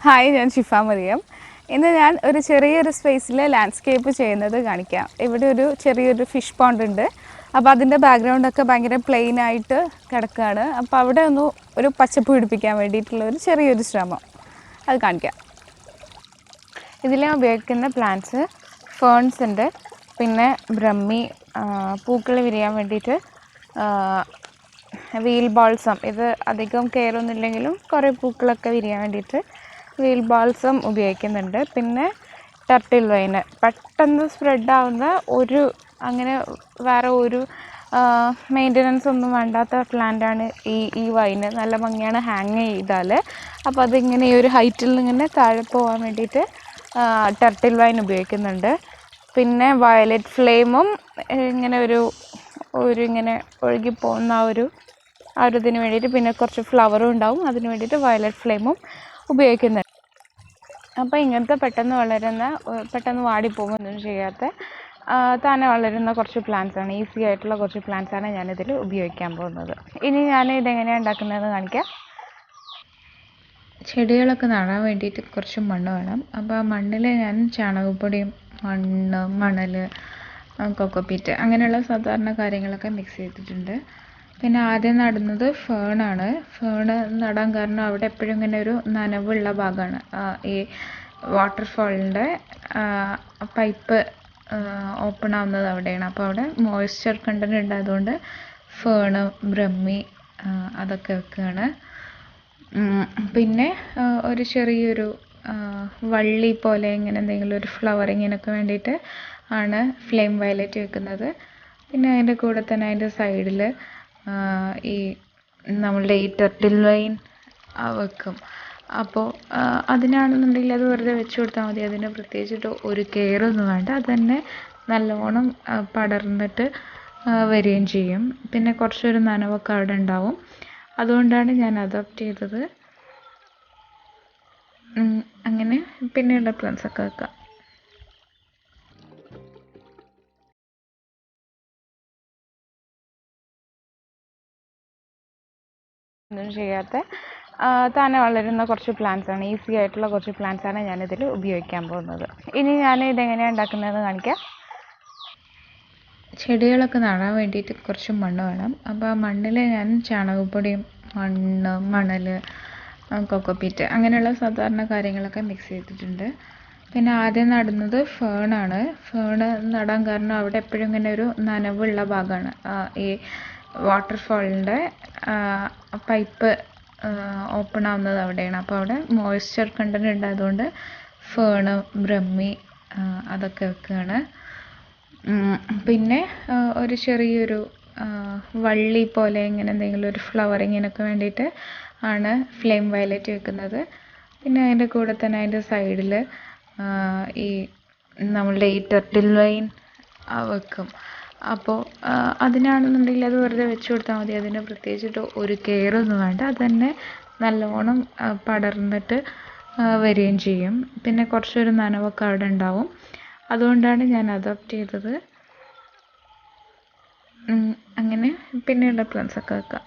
Hi, ഞാൻ ഷിഫ മറിയം. ഇന്ന് ഞാൻ ഒരു ചെറിയൊരു സ്പേസിൽ ലാൻഡ്സ്കേപ്പ് ചെയ്യുന്നത് കാണിക്കാം. ഇവിടെ ഒരു ചെറിയൊരു ഫിഷ് പോണ്ട് ഉണ്ട്. അപ്പോൾ അതിൻ്റെ ബാക്ക്ഗ്രൗണ്ടൊക്കെ ഭയങ്കര പ്ലെയിൻ ആയിട്ട് കിടക്കുകയാണ്. അപ്പോൾ അവിടെ ഒന്ന് ഒരു പച്ചപ്പ് പിടിപ്പിക്കാൻ വേണ്ടിയിട്ടുള്ള ഒരു ചെറിയൊരു ശ്രമം അത് കാണിക്കാം. ഇതിൽ ഉപയോഗിക്കുന്ന പ്ലാന്റ്സ് ഫേൺസ് ഉണ്ട്, പിന്നെ ബ്രഹ്മി, പൂക്കൾ വിരിയാൻ വേണ്ടിയിട്ട് വീൽ ബാൾസം. ഇത് അധികം കെയറൊന്നുമില്ലെങ്കിലും കുറേ പൂക്കളൊക്കെ വിരിയാൻ വേണ്ടിയിട്ട് വീൽ ബാൾസം ഉപയോഗിക്കുന്നുണ്ട്. പിന്നെ ടർട്ടിൽ വൈന് പെട്ടെന്ന് സ്പ്രെഡാവുന്ന അങ്ങനെ വേറെ ഒരു മെയിൻ്റനൻസ് ഒന്നും വേണ്ടാത്ത പ്ലാന്റാണ് ഈ വൈന്. നല്ല ഭംഗിയാണ് ഹാങ് ചെയ്താൽ. അപ്പോൾ അതിങ്ങനെ ഈ ഒരു ഹൈറ്റിൽ ഇങ്ങനെ താഴെ പോകാൻ വേണ്ടിയിട്ട് ടർട്ടിൽ വൈൻ ഉപയോഗിക്കുന്നുണ്ട്. പിന്നെ വയലറ്റ് ഫ്ലെയിമും ഇങ്ങനെ ഒരു ഇങ്ങനെ ഒഴുകിപ്പോകുന്ന ആ ഒരു ഇതിന് വേണ്ടിയിട്ട്, പിന്നെ കുറച്ച് ഫ്ലവറും ഉണ്ടാവും, അതിന് വേണ്ടിയിട്ട് വയലറ്റ് ഫ്ലെയിമും ഉപയോഗിക്കുന്നുണ്ട്. അപ്പോൾ ഇങ്ങനത്തെ പെട്ടെന്ന് വാടിപ്പോകുമൊന്നും ചെയ്യാത്ത താനെ വളരുന്ന കുറച്ച് പ്ലാന്റ്സാണ്, ഈസി ആയിട്ടുള്ള കുറച്ച് പ്ലാന്റ്സാണ് ഞാനിതിൽ ഉപയോഗിക്കാൻ പോകുന്നത്. ഇനി ഞാൻ ഇതെങ്ങനെയാണ് ഉണ്ടാക്കുന്നതെന്ന് കാണിക്കാം. ചെടികളൊക്കെ നടാൻ വേണ്ടിയിട്ട് കുറച്ച് മണ്ണ് വേണം. അപ്പോൾ ആ മണ്ണിൽ ഞാൻ ചാണകപ്പൊടിയും മണൽ, കൊക്കോപ്പീറ്റ് അങ്ങനെയുള്ള സാധാരണ കാര്യങ്ങളൊക്കെ മിക്സ് ചെയ്തിട്ടുണ്ട്. പിന്നെ ആദ്യം നടുന്നത് ഫേണാണ്. ഫേണ് നടാൻ കാരണം അവിടെ എപ്പോഴും ഇങ്ങനെ ഒരു നനവുള്ള ഭാഗമാണ്. ഈ വാട്ടർഫാളിൻ്റെ പൈപ്പ് ഓപ്പൺ ആവുന്നത് അവിടെയാണ്. അപ്പോൾ അവിടെ മോയ്സ്ചർ കണ്ടൻറ് ഉണ്ട്. അതുകൊണ്ട് ഫേണ്, ബ്രഹ്മി അതൊക്കെ വെക്കുകയാണ്. പിന്നെ ഒരു ചെറിയൊരു വള്ളി പോലെ ഇങ്ങനെ എന്തെങ്കിലും ഒരു ഫ്ലവറിങ്ങിനൊക്കെ വേണ്ടിയിട്ട് ആണ് ഫ്ലെയിം വയലറ്റ് വെക്കുന്നത്. പിന്നെ അതിൻ്റെ കൂടെ തന്നെ അതിൻ്റെ സൈഡിൽ ഈ നമ്മളുടെ ഈ ടർട്ടിൽ വൈൻ വെക്കും. അപ്പോൾ അതിനാണെന്നുണ്ടെങ്കിൽ അത് വെറുതെ വെച്ച് കൊടുത്താൽ മതി. അതിന് പ്രത്യേകിച്ചിട്ട് ഒരു കെയറൊന്നും വേണ്ട. അത് തന്നെ നല്ലോണം പടർന്നിട്ട് വരികയും ചെയ്യും. പിന്നെ കുറച്ചൊരു നനവൊക്കെ അവിടെ ഉണ്ടാവും. അതുകൊണ്ടാണ് ഞാൻ അഡോപ്റ്റ് ചെയ്തത്. അങ്ങനെ പിന്നെയുള്ള പ്ലാന്റ്സൊക്കെ വെക്കാം. ഒന്നും ചെയ്യാത്ത താനെ വളരുന്ന കുറച്ച് പ്ലാന്റ്സാണ്, ഈസി ആയിട്ടുള്ള കുറച്ച് പ്ലാന്റ്സാണ് ഞാനിതിൽ ഉപയോഗിക്കാൻ പോകുന്നത്. ഇനി ഞാൻ ഇതെങ്ങനെയാണ് ഉണ്ടാക്കുന്നതെന്ന് കാണിക്കാം. ചെടികളൊക്കെ നടാൻ വേണ്ടിയിട്ട് കുറച്ച് മണ്ണ് വേണം. അപ്പോൾ ആ മണ്ണിൽ ഞാൻ ചാണകപ്പൊടിയും മണൽ, കൊക്കോപ്പീറ്റ് അങ്ങനെയുള്ള സാധാരണ കാര്യങ്ങളൊക്കെ മിക്സ് ചെയ്തിട്ടുണ്ട്. പിന്നെ ആദ്യം നടുന്നത് ഫേണാണ്. ഫേണ് നടാൻ കാരണം അവിടെ എപ്പോഴും ഇങ്ങനെ ഒരു നനവുള്ള ഭാഗമാണ്. ഈ വാട്ടർഫാളിൻ്റെ പൈപ്പ് ഓപ്പൺ ആവുന്നത് അവിടെയാണ്. അപ്പോൾ അവിടെ മോയ്സ്ചർ കണ്ടൻറ് ഉണ്ട്. അതുകൊണ്ട് ഫേണ്, ബ്രഹ്മി അതൊക്കെ വെക്കുകയാണ്. പിന്നെ ഒരു ചെറിയൊരു വള്ളി പോലെ ഇങ്ങനെ എന്തെങ്കിലും ഒരു ഫ്ലവറിങ്ങിനൊക്കെ വേണ്ടിയിട്ട് ആണ് ഫ്ലെയിം വയലറ്റ് വെക്കുന്നത്. പിന്നെ അതിൻ്റെ കൂടെ തന്നെ അതിൻ്റെ സൈഡിൽ ഈ നമ്മളുടെ ഈ ടർട്ടിൽ വൈൻ വെക്കും. അപ്പോൾ അതിനാണെന്നുണ്ടെങ്കിൽ അത് വെറുതെ വെച്ച് കൊടുത്താൽ മതി. അതിന് പ്രത്യേകിച്ചിട്ട് ഒരു കെയറൊന്നും വേണ്ട. അത് തന്നെ നല്ലോണം പടർന്നിട്ട് വരികയും ചെയ്യും. പിന്നെ കുറച്ചൊരു നനവൊക്കെ അവിടെ ഉണ്ടാവും. അതുകൊണ്ടാണ് ഞാൻ അഡോപ്റ്റ് ചെയ്തത്. അങ്ങനെ പിന്നെയുള്ള പ്ലാന്റ്സൊക്കെ വെക്കാം.